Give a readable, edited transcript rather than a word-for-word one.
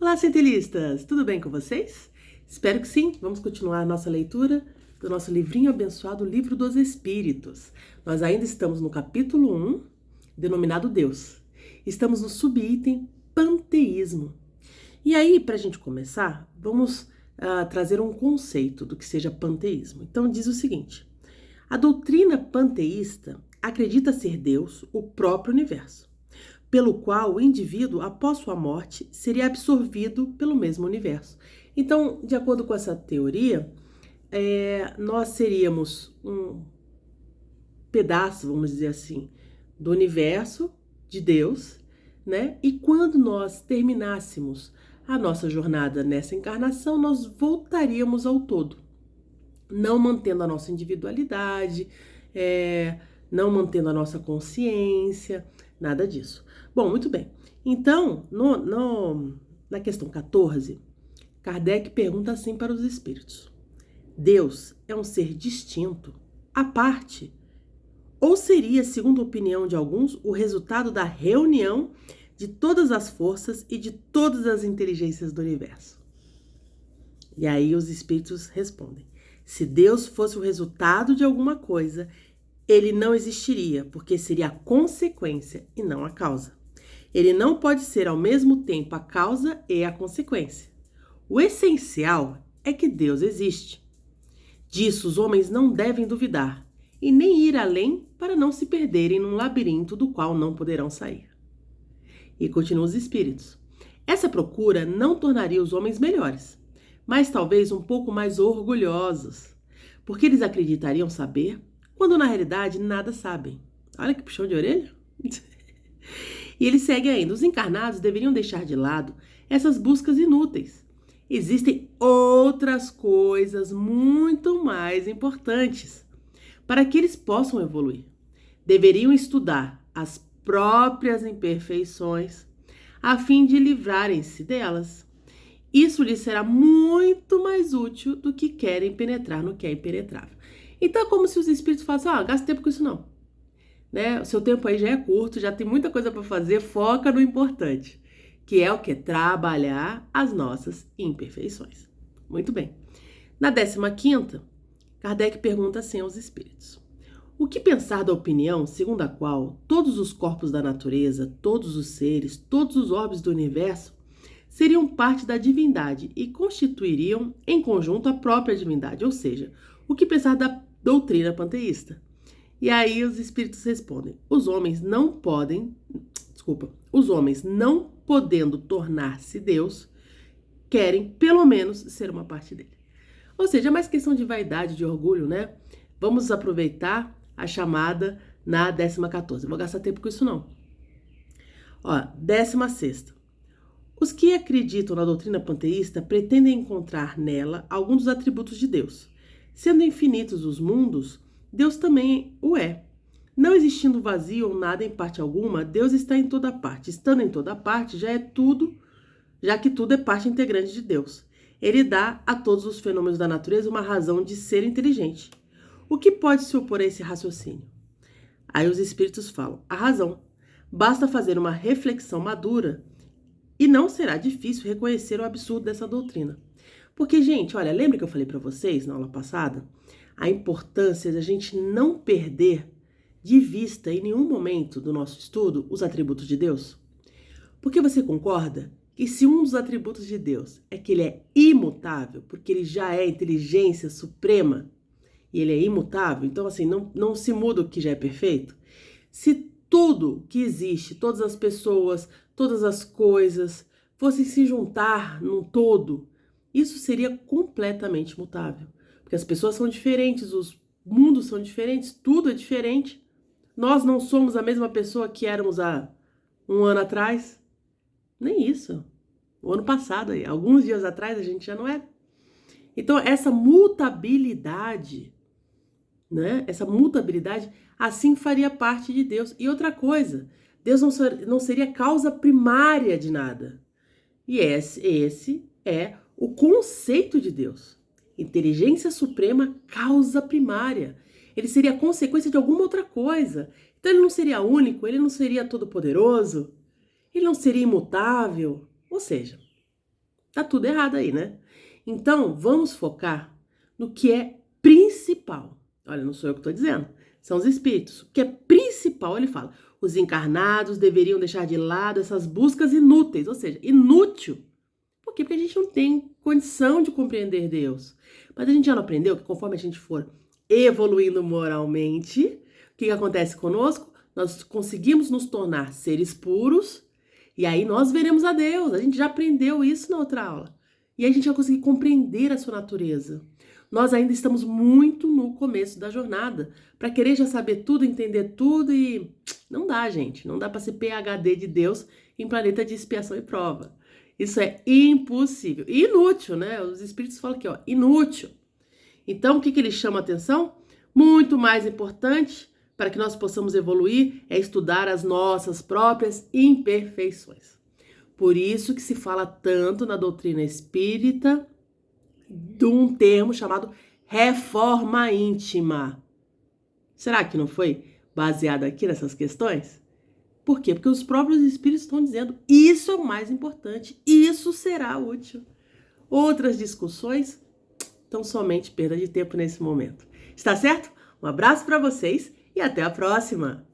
Olá, cientistas! Tudo bem com vocês? Espero que sim. Vamos continuar a nossa leitura do nosso livrinho abençoado, o Livro dos Espíritos. Nós ainda estamos no capítulo 1, denominado Deus. Estamos no subitem Panteísmo. E aí, para a gente começar, vamos trazer um conceito do que seja panteísmo. Então, diz o seguinte: a doutrina panteísta acredita ser Deus o próprio universo, pelo qual o indivíduo, após sua morte, seria absorvido pelo mesmo universo. Então, de acordo com essa teoria, nós seríamos um pedaço, vamos dizer assim, do universo de Deus, né? E quando nós terminássemos a nossa jornada nessa encarnação, nós voltaríamos ao todo, não mantendo a nossa individualidade, não mantendo a nossa consciência, nada disso. Bom, muito bem. Então, na questão 14, Kardec pergunta assim para os espíritos: Deus é um ser distinto, à parte? Ou seria, segundo a opinião de alguns, o resultado da reunião de todas as forças e de todas as inteligências do universo? E aí os espíritos respondem: se Deus fosse o resultado de alguma coisa, ele não existiria, porque seria a consequência e não a causa. Ele não pode ser ao mesmo tempo a causa e a consequência. O essencial é que Deus existe. Disso os homens não devem duvidar, e nem ir além para não se perderem num labirinto do qual não poderão sair. E continuam os espíritos: essa procura não tornaria os homens melhores, mas talvez um pouco mais orgulhosos, porque eles acreditariam saber, quando na realidade nada sabem. Olha que puxão de orelha! E ele segue ainda: os encarnados deveriam deixar de lado essas buscas inúteis. Existem outras coisas muito mais importantes para que eles possam evoluir. Deveriam estudar as próprias imperfeições a fim de livrarem-se delas. Isso lhes será muito mais útil do que querem penetrar no que é impenetrável. Então é como se os espíritos falassem: gasta tempo com isso não. Né? O seu tempo aí já é curto, já tem muita coisa para fazer, foca no importante, que é o que? Trabalhar as nossas imperfeições. Muito bem. Na 15ª, Kardec pergunta assim aos espíritos: o que pensar da opinião segundo a qual todos os corpos da natureza, todos os seres, todos os orbes do universo seriam parte da divindade e constituiriam em conjunto a própria divindade? Ou seja, o que pensar da doutrina panteísta? E aí os espíritos respondem: os homens não podendo tornar-se Deus, querem pelo menos ser uma parte dele. Ou seja, é mais questão de vaidade, de orgulho, né? Vamos aproveitar a chamada na 14ª. Não vou gastar tempo com isso não. 16ª. Os que acreditam na doutrina panteísta pretendem encontrar nela alguns dos atributos de Deus. Sendo infinitos os mundos, Deus também o é. Não existindo vazio ou nada em parte alguma, Deus está em toda parte. Estando em toda parte, já que tudo é parte integrante de Deus. Ele dá a todos os fenômenos da natureza uma razão de ser inteligente. O que pode se opor a esse raciocínio? Aí os espíritos falam: a razão. Basta fazer uma reflexão madura e não será difícil reconhecer o absurdo dessa doutrina. Porque, gente, olha, lembra que eu falei para vocês na aula passada a importância de a gente não perder de vista em nenhum momento do nosso estudo os atributos de Deus? Porque você concorda que se um dos atributos de Deus é que ele é imutável, porque ele já é inteligência suprema e ele é imutável, então assim, não se muda o que já é perfeito? Se tudo que existe, todas as pessoas, todas as coisas, fossem se juntar num todo, isso seria completamente mutável. Porque as pessoas são diferentes, os mundos são diferentes, tudo é diferente. Nós não somos a mesma pessoa que éramos há um ano atrás. Nem isso. O ano passado, aí, alguns dias atrás, a gente já não era. Então, essa mutabilidade, né? Essa mutabilidade, assim faria parte de Deus. E outra coisa, Deus não seria causa primária de nada. E esse é o conceito de Deus. Inteligência suprema, causa primária. Ele seria consequência de alguma outra coisa. Então ele não seria único, ele não seria todo-poderoso, ele não seria imutável. Ou seja, Tá tudo errado aí, né? Então, vamos focar no que é principal. Olha, não sou eu que estou dizendo, são os espíritos. O que é principal, ele fala, os encarnados deveriam deixar de lado essas buscas inúteis, ou seja, inútil. Por quê? Porque a gente não tem condição de compreender Deus. Mas a gente já não aprendeu que conforme a gente for evoluindo moralmente, o que acontece conosco? Nós conseguimos nos tornar seres puros e aí nós veremos a Deus. A gente já aprendeu isso na outra aula. E aí a gente vai conseguir compreender a sua natureza. Nós ainda estamos muito no começo da jornada para querer já saber tudo, entender tudo e não dá, gente. Não dá para ser PhD de Deus em planeta de expiação e prova. Isso é impossível. E inútil, né? Os espíritos falam aqui, ó, inútil. Então, o que ele chama a atenção? Muito mais importante para que nós possamos evoluir é estudar as nossas próprias imperfeições. Por isso que se fala tanto na doutrina espírita de um termo chamado reforma íntima. Será que não foi baseado aqui nessas questões? Por quê? Porque os próprios espíritos estão dizendo isso é o mais importante, isso será útil. Outras discussões estão somente perda de tempo nesse momento. Está certo? Um abraço para vocês e até a próxima!